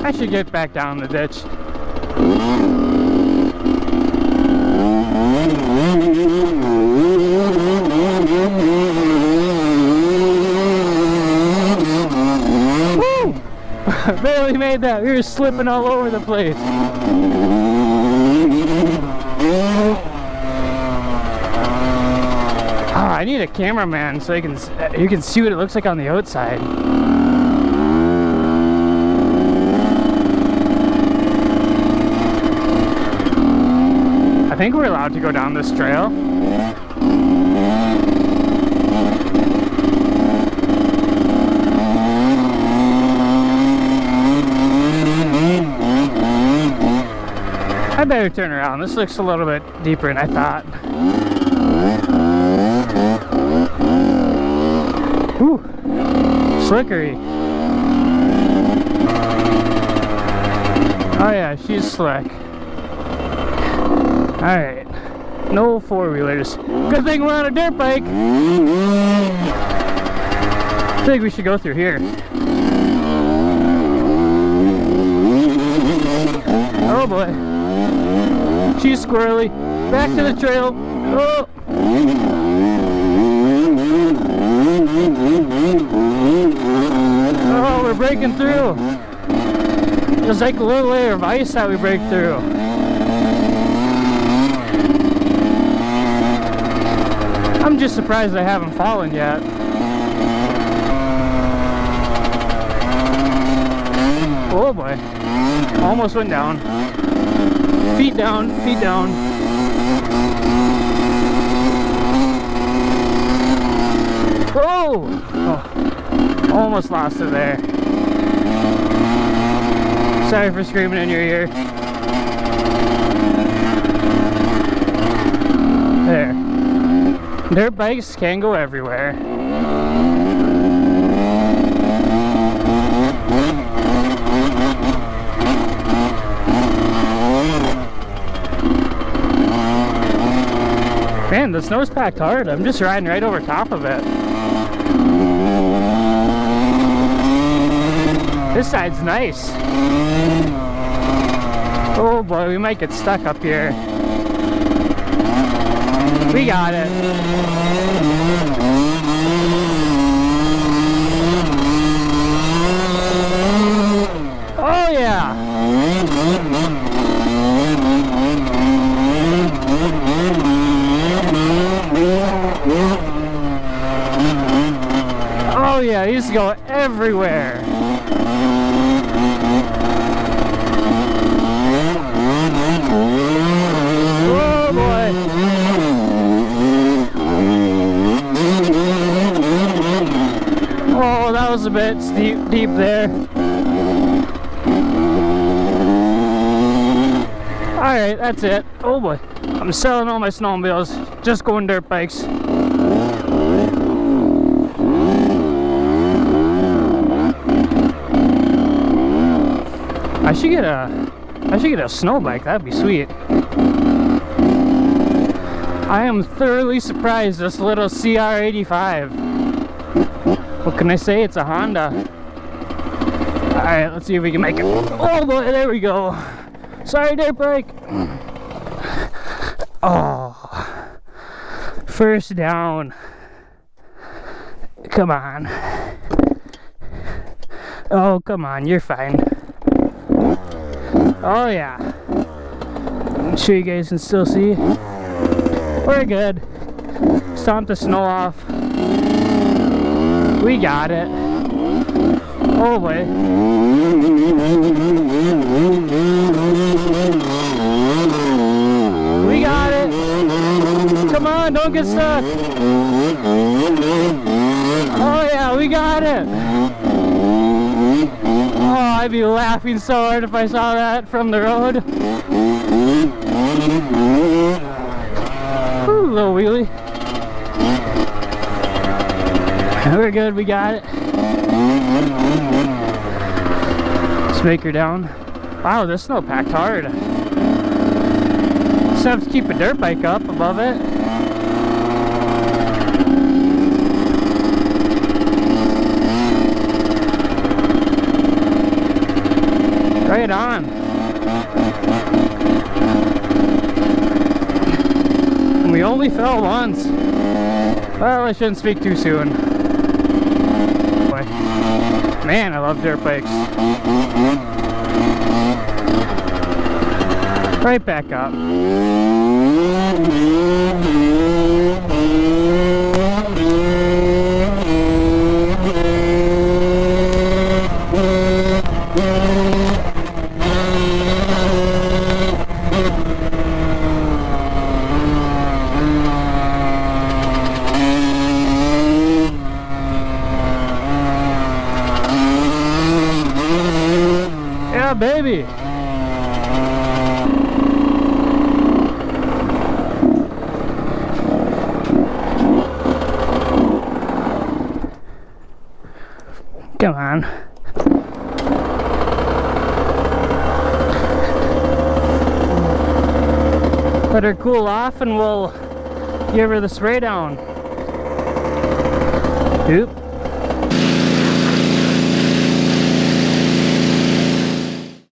I should get back down the ditch. Woo! Barely made that. We were slipping all over the place. Oh, I need a cameraman so you can see what it looks like on the outside. I think we're allowed to go down this trail. I better turn around. This looks a little bit deeper than I thought. Whew. Slickery. Oh yeah, she's slick. Alright. No four-wheelers. Good thing we're on a dirt bike. I think we should go through here. Oh boy. She's squirrely. Back to the trail. Oh. Oh, we're breaking through. There's like a little layer of ice that we break through. I'm just surprised I haven't fallen yet. Oh boy. Almost went down. Feet down, feet down. Whoa! Oh, almost lost it there. Sorry for screaming in your ear. There. Dirt bikes can go everywhere. Man, the snow's packed hard. I'm just riding right over top of it. This side's nice. Oh boy, we might get stuck up here. We got it. Oh yeah. Oh yeah, he used to go everywhere. Oh boy. Oh, that was a bit deep there. Alright, that's it. Oh boy. I'm selling all my snowmobiles. Just going dirt bikes. I should get a snow bike. That'd be sweet. I am thoroughly surprised this little CR85. What can I say? It's a Honda. Alright, let's see if we can make it. Oh boy, there we go. Sorry, dirt bike. Oh. First down. Come on. Oh, come on, you're fine. Oh yeah. I'm sure you guys can still see. We're good. Stomp the snow off. We got it. Oh boy. We got it. Come on, don't get stuck. Oh yeah, we got it. Oh, I'd be laughing so hard if I saw that from the road. Ooh, little wheelie. We're good, we got it. Let's make her down. Wow, this snow packed hard. Just have to keep a dirt bike up above it. Right on. And we only fell once. Well, I shouldn't speak too soon. Boy. Man, I love dirt bikes. Right back up. Yeah, baby. Come on. Let her cool off and we'll give her the spray down. Oop.